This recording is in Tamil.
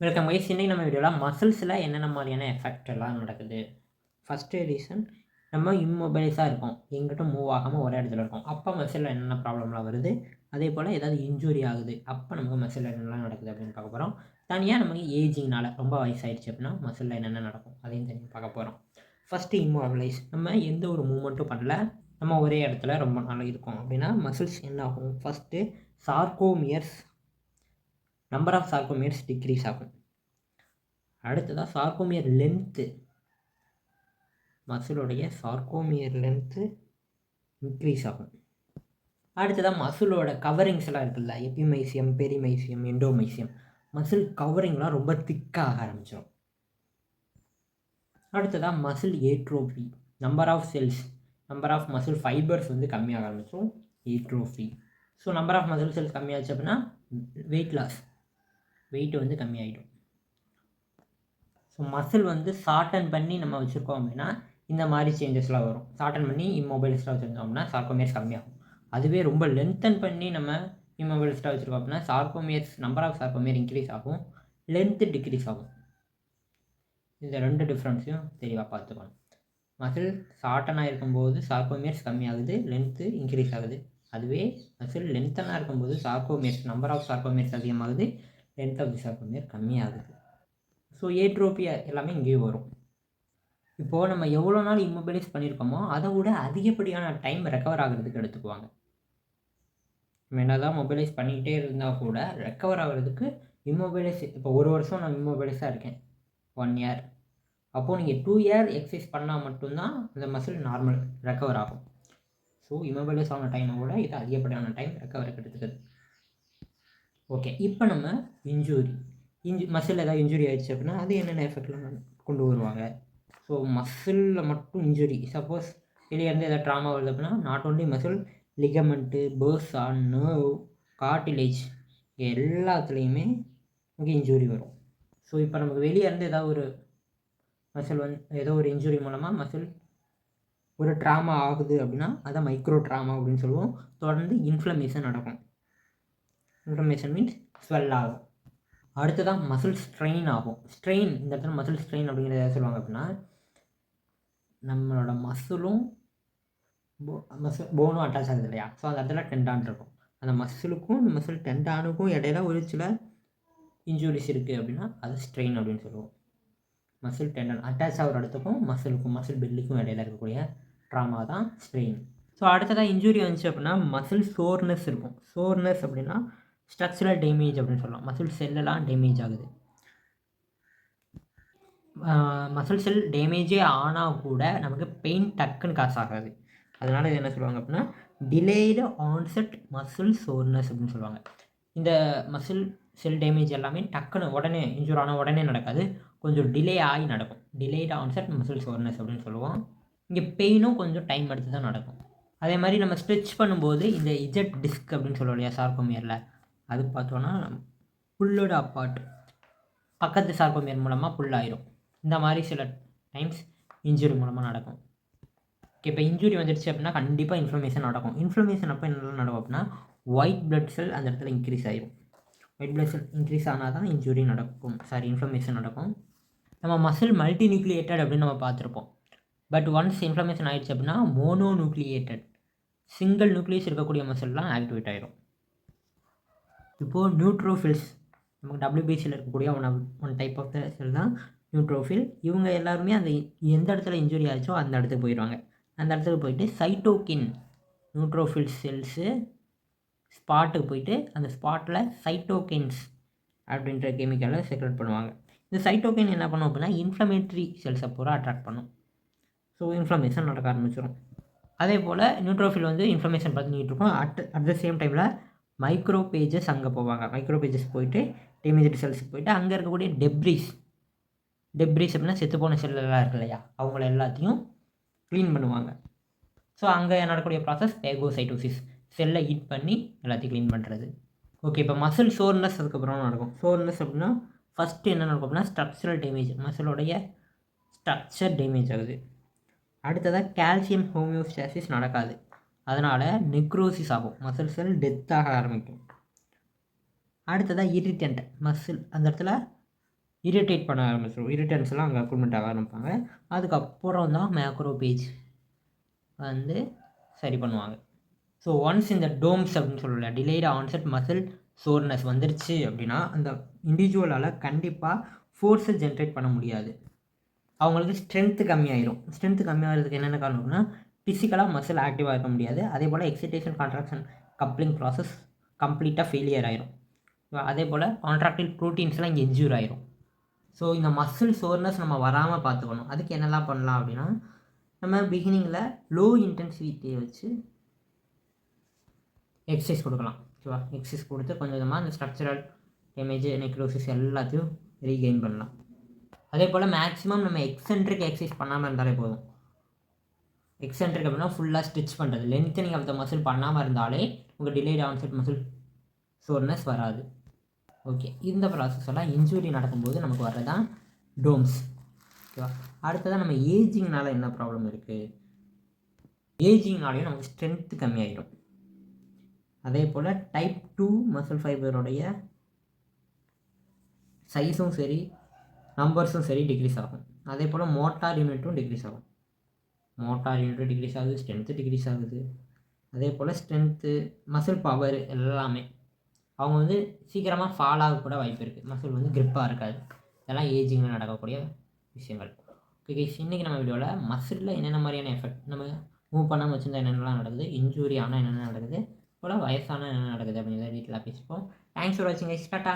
Welcome guys. இன்னைக்கு நம்ம வீடியோவில் மசில்ஸில் என்னென்ன மாதிரியான எஃபெக்ட் எல்லாம் நடக்குது. ஃபஸ்ட்டு ரீசன், நம்ம இம்மொபைலைஸாக இருக்கோம், எங்கிட்ட மூவ் ஆகாமல் ஒரே இடத்துல இருக்கோம். அப்போ மசிலில் என்னென்ன ப்ராப்ளம்லாம் வருது, அதே போல் ஏதாவது இன்ஜுரி ஆகுது, அப்போ நமக்கு மசிலில் என்னெல்லாம் நடக்குது அப்படின்னு பார்க்க போகிறோம். தனியாக நமக்கு ஏஜிங்னால் ரொம்ப வயசாகிடுச்சு அப்படின்னா மசிலில் என்னென்ன நடக்கும் அதையும் தனியாக பார்க்க போகிறோம். ஃபஸ்ட்டு இம்மொபைலைஸ், நம்ம எந்த ஒரு மூமெண்ட்டும் பண்ணல, நம்ம ஒரே இடத்துல ரொம்ப நாள் இருக்கோம் அப்படின்னா மசில்ஸ் என்ன ஆகும்? ஃபஸ்ட்டு சார்கோமியர்ஸ், நம்பர் ஆஃப் சார்கோமியர்ஸ் டிக்ரீஸ் ஆகும். அடுத்ததாக சார்கோமியர் லென்த்து, மசிலுடைய சார்கோமியர் லென்த்து இன்க்ரீஸ் ஆகும். அடுத்ததாக மசிலோட கவரிங்ஸ் எல்லாம் இருக்குல்ல, எபிமைசியம், பெரிமைசியம், எண்டோமைசியம், மசில் கவரிங்லாம் ரொம்ப திக்காக ஆரம்பிச்சிடும். அடுத்ததாக muscle atrophy, number of cells, number of muscle fibers வந்து கம்மியாக ஆரம்பிச்சிடும், atrophy. So number of muscle cells கம்மியாச்சு அப்படின்னா வெயிட் லாஸ், வெயிட் வந்து கம்மியாகிடும். ஸோ மசில் வந்து ஷார்டன் பண்ணி நம்ம வச்சுருக்கோம் அப்படின்னா இந்த மாதிரி சேஞ்சஸ்லாம் வரும். ஷார்டன் பண்ணி இம்மொபைலிஸ்டாக வச்சுருந்தோம் அப்படின்னா சார்கோமியர்ஸ் கம்மியாகும். அதுவே ரொம்ப லென்த்தன் பண்ணி நம்ம இம்மொபைலிஸ்டாக வச்சுருக்கோம் அப்படின்னா சார்கோமியர்ஸ், நம்பர் ஆஃப் சார்கோமியர் இன்க்ரீஸ் ஆகும், லென்த்து டிக்ரீஸ் ஆகும். இந்த ரெண்டு டிஃப்ரென்ஸையும் தெளிவாக பார்த்துக்கணும். மசில் ஷார்ட்டனாக இருக்கும்போது சார்கோமியர்ஸ் கம்மியாகுது, லென்த்து இன்க்ரீஸ் ஆகுது. அதுவே மசில் லென்த்தனாக இருக்கும்போது சார்கோமியர்ஸ், நம்பர் ஆஃப் சார்கோமியர்ஸ் அதிகமாகுது, லென்த் ஆஃப் தி சார்கோமியர் கம்மியாகுது. ஸோ ஏட்ரோபி எல்லாமே இங்கேயும் வரும். இப்போது நம்ம எவ்வளோ நாள் இம்மொபைலைஸ் பண்ணியிருக்கோமோ அதை விட அதிகப்படியான டைம் ரெக்கவர் ஆகிறதுக்கு எடுத்துக்குவாங்க. நம்ம என்ன தான் மொபைலைஸ் பண்ணிக்கிட்டே இருந்தால் கூட ரெக்கவர் ஆகிறதுக்கு இம்மொபைலைஸ், இப்போ ஒரு வருஷம் நான் இம்மொபைலைஸாக இருக்கேன், 1 இயர், அப்போது நீங்கள் 2 இயர் எக்ஸசைஸ் பண்ணால் மட்டும்தான் அந்த மசில் நார்மல் ரெக்கவர் ஆகும். ஸோ இம்மொபைலைஸ் ஆன டைமை விட இது அதிகப்படியான டைம் ரெக்கவருக்கு எடுத்துக்குது. ஓகே, இப்போ நம்ம மசில் ஏதாவது இன்ஜுரி ஆகிடுச்சு அப்படின்னா அது என்னென்ன எஃபெக்ட்லாம் கொண்டு வருவாங்க. ஸோ மசிலில் மட்டும் இன்ஜுரி, சப்போஸ் வெளியே இருந்து ஏதாவது ட்ராமா வருது அப்படின்னா not only muscle, ligament, bursa, nerve, cartilage, எல்லாத்துலேயுமே நமக்கு இன்ஜுரி வரும். ஸோ இப்போ நமக்கு வெளியே இருந்து ஏதாவது ஒரு மசில் ஏதோ ஒரு இன்ஜுரி மூலமாக மசில் ஒரு ட்ராமா ஆகுது அப்படின்னா அதை மைக்ரோ ட்ராமா அப்படின்னு சொல்லுவோம். தொடர்ந்து இன்ஃப்ளமேஷன் நடக்கும். இன்ஃப்ளமேஷன் மீன்ஸ் ஸ்வெல் ஆகும். அடுத்ததாக மசில் ஸ்ட்ரெயின் ஆகும். ஸ்ட்ரெயின், இந்த இடத்துல மசில் ஸ்ட்ரெயின் அப்படிங்கிறத எதை சொல்லுவாங்க அப்படின்னா, நம்மளோட மசிலும் போனும் அட்டாச் ஆகுது இல்லையா, ஸோ அந்த இடத்துல டெண்டான் இருக்கும். அந்த மசிலுக்கும் இந்த மசில் டெண்டானுக்கும் இடையில ஒரு சில இன்ஜூரிஸ் இருக்குது அப்படின்னா அது ஸ்ட்ரெயின் அப்படின்னு சொல்லுவோம். மசில் டெண்டான் அட்டாச் ஆகிற இடத்துக்கும் மசிலுக்கும், மசில் பெல்லிக்கும் இடையில இருக்கக்கூடிய ட்ராமா தான் ஸ்ட்ரெயின். ஸோ அடுத்ததாக இன்ஜூரி வந்துச்சு அப்படின்னா மசில் சோர்னஸ் இருக்கும். சோர்னஸ் அப்படின்னா ஸ்ட்ரக்சரல் டேமேஜ் அப்படின்னு சொல்லலாம். மசில் செல்லெல்லாம் டேமேஜ் ஆகுது. மசில் செல் டேமேஜே ஆனால் கூட நமக்கு பெயின் டக்குன்னு காசு ஆகாது. அதனால் இது என்ன சொல்லுவாங்க அப்படின்னா டிலேடு ஆன்செட் மசில் சோர்னஸ் அப்படின்னு சொல்லுவாங்க. இந்த மசில் செல் டேமேஜ் எல்லாமே டக்குன்னு உடனே இன்ஜூர் ஆனால் உடனே நடக்காது, கொஞ்சம் டிலே ஆகி நடக்கும். டிலேடு ஆன்செட் மசில் சோர்னஸ் அப்படின்னு சொல்லுவோம். இங்கே பெயினும் கொஞ்சம் டைம் எடுத்து தான் நடக்கும். அதே மாதிரி நம்ம ஸ்ட்ரெச் பண்ணும்போது இந்த இஜெட் டிஸ்க் அப்படின்னு சொல்லுவோம் இல்லையா சார்கோமியரில், அது பார்த்தோன்னா புல்லோட அப்பார்ட் பக்கத்து சார்கோமியர் மூலமாக புல் ஆயிரும். இந்த மாதிரி சில டைம்ஸ் இன்ஜுரி மூலமாக நடக்கும். ஓகே, இப்போ இன்ஜுரி வந்துடுச்சு அப்படின்னா கண்டிப்பாக இன்ஃப்ளமேஷன் நடக்கும். இன்ஃப்ளமேஷன் அப்போ என்னெல்லாம் நடக்கும் அப்படின்னா ஒயிட் பிளட் செல் அந்த இடத்துல இன்க்ரீஸ் ஆகிடும். ஒயிட் பிளட் செல் இன்க்ரீஸ் ஆனால் தான் இன்ஜுரி நடக்கும், இன்ஃப்ளமேஷன் நடக்கும். நம்ம மசில் மல்டி நியூக்ளியேட்டட் அப்படின்னு நம்ம பார்த்துருப்போம். பட் ஒன்ஸ் இன்ஃப்ளமேஷன் ஆகிடுச்சு அப்படின்னா மோனோ நியூக்ளியேட்டட், சிங்கிள் நியூக்ளியஸ் இருக்கக்கூடிய மசில்லாம் ஆக்டிவேட் ஆகிடும். இப்போது நியூட்ரோஃபில்ஸ், நமக்கு WBCயில் இருக்கக்கூடிய ஒன் டைப் ஆஃப் த செல் தான் நியூட்ரோஃபில். இவங்க எல்லாருமே அந்த எந்த இடத்துல இன்ஜுரி ஆச்சோ அந்த இடத்துக்கு போயிடுவாங்க. அந்த இடத்துக்கு போயிட்டு சைட்டோகின், நியூட்ரோஃபில் செல்ஸு ஸ்பாட்டுக்கு போயிட்டு அந்த ஸ்பாட்டில் சைட்டோகின்ஸ் அப்படின்ற கெமிக்கலை செக்ரெட் பண்ணுவாங்க. இந்த சைட்டோகின் என்ன பண்ணும் அப்படின்னா இன்ஃப்ளமேட்ரி செல்ஸை பூரா அட்ராக்ட் பண்ணும். ஸோ இன்ஃப்ளமேஷன் நடக்க ஆரம்பிச்சிடும். அதே போல் நியூட்ரோஃபில் வந்து இன்ஃப்ளமேஷன் பண்ணிக்கிட்டு இருக்கும். அட் த சேம் டைமில் மைக்ரோபேஜஸ் அங்கே போவாங்க. மைக்ரோபேஜஸ் போயிட்டு டேமேஜ்டு செல்ஸுக்கு போயிட்டு அங்கே இருக்கக்கூடிய டெப்ரிஸ் அப்படின்னா செத்துப்போன செல்லெல்லாம் இருக்கு இல்லையா, அவங்கள எல்லாத்தையும் க்ளீன் பண்ணுவாங்க. ஸோ அங்கே நடக்கக்கூடிய ப்ராசஸ் பேகோசைட்டோசிஸ், செல்லை ஹீட் பண்ணி எல்லாத்தையும் க்ளீன் பண்ணுறது. ஓகே, இப்போ மசில் சோர்னஸ் அதுக்கப்புறம் நடக்கும். சோர்னஸ் அப்படின்னா ஃபஸ்ட்டு என்ன நடக்கும் அப்படின்னா ஸ்ட்ரக்சரல் டேமேஜ், மசிலோடைய ஸ்ட்ரக்சர் டேமேஜ் ஆகுது. அடுத்ததாக கால்சியம் ஹோமியோஸ்டாசிஸ் நடக்காது, அதனால் நெக்ரோசிஸ் ஆகும், மசில் செல் டெத்தாக ஆரம்பிக்கும். அடுத்ததாக இரிட்டன்ட், மசில் அந்த இடத்துல இரிட்டேட் பண்ண ஆரம்பிச்சிடும். இரிட்டன்ஸ்லாம் அங்கே அக்குமுலேட் ஆக ஆரம்பிப்பாங்க. அதுக்கப்புறம் தான் மேக்ரோபேஜ் வந்து சரி பண்ணுவாங்க. ஸோ ஒன்ஸ் இந்த டோம்ஸ் அப்படின்னு சொல்லல டிலேடு ஆன்செட் மசில் சோர்னஸ் வந்துருச்சு அப்படின்னா அந்த இண்டிவிஜுவலால் கண்டிப்பாக ஃபோர்ஸை ஜென்ரேட் பண்ண முடியாது. அவங்களுக்கு ஸ்ட்ரென்த்து கம்மியாயிரும். ஸ்ட்ரென்த்து கம்மியாகிறதுக்கு என்னென்ன காரணம்னா ஃபிசிக்கலாக மசில் ஆக்டிவாக இருக்க முடியாது. அதே போல் எக்ஸைட்டேஷன் கான்ட்ராக்ஷன் கப்ளிங் ப்ராசஸ் கம்ப்ளீட்டாக ஃபெயிலியர் ஆயிரும். அதே போல் கான்ட்ராக்டில் ப்ரோட்டீன்ஸ்லாம் இங்கே இன்ஜூர் ஆயிரும். ஸோ இந்த மசில் சோர்னஸ் நம்ம வராமல் பார்த்துக்கணும். அதுக்கு என்னெல்லாம் பண்ணலாம் அப்படின்னா நம்ம பிகினிங்கில் லோ இன்டென்சிட்டியை வச்சு எக்ஸசைஸ் கொடுக்கலாம். ஓகேவா? எக்ஸசைஸ் கொடுத்து கொஞ்சம் கொஞ்சமாக அந்த ஸ்ட்ரக்சரல் டேமேஜ் நெக்ரோசிஸ் எல்லாத்தையும் ரீகெயின் பண்ணலாம். அதே போல் மேக்ஸிமம் நம்ம எக்ஸென்ட்ரிக் எக்ஸசைஸ் பண்ணாமல் இருந்தாலே போதும். எக்ஸென்ட்ரிக் அப்படின்னா ஃபுல்லாக ஸ்ட்ரிச் பண்ணுறது, லென்த்தனிங் ஆஃப் த மசில் பண்ணாமல் இருந்தாலே உங்கள் டிலேட் ஆன்செட் மசில் சோர்னஸ் வராது. ஓகே, இந்த ப்ராசஸ் எல்லாம் இன்ஜுரி நடக்கும்போது நமக்கு வர்றதான் டோம்ஸ். ஓகேவா? அடுத்ததான் நம்ம ஏஜிங்னால என்ன ப்ராப்ளம் இருக்குது? ஏஜிங்னாலேயும் நமக்கு ஸ்ட்ரென்த்து கம்மியாயிடும். அதே போல் டைப் 2 மசில் ஃபைபருடைய சைஸும் சரி நம்பர்ஸும் சரி டிக்ரீஸ் ஆகும். அதே போல் மோட்டார் யூனிட்டும் டிக்ரீஸ் ஆகும். மோட்டார் யூனிட்டும் டிக்ரீஸ் ஆகுது, ஸ்ட்ரென்த்து டிக்ரீஸ் ஆகுது. அதே போல் ஸ்ட்ரென்த்து மசில் பவர் எல்லாமே அவங்க வந்து சீக்கிரமாக ஃபால் ஆக கூட வாய்ப்பு இருக்குது. மசில் வந்து கிரிப்பாக இருக்காது. இதெல்லாம் ஏஜிங்கில் நடக்கக்கூடிய விஷயங்கள். ஓகே கைஸ், இன்றைக்கி நம்ம வீடியோவில் மசிலில் என்னென்ன மாதிரியான எஃபெக்ட் நம்ம மூவ் பண்ணாமல் வச்சுருந்தா என்னென்னலாம் நடக்குது, இன்ஜூரி ஆனால் என்னென்ன நடக்குது, போல் வயசான என்னென்ன நடக்குது அப்படிங்கிறத டீட்டெயிலாக பேசிப்போம். தேங்க்ஸ் ஃபார் வாட்சிங் கைஸ். டாட்டா.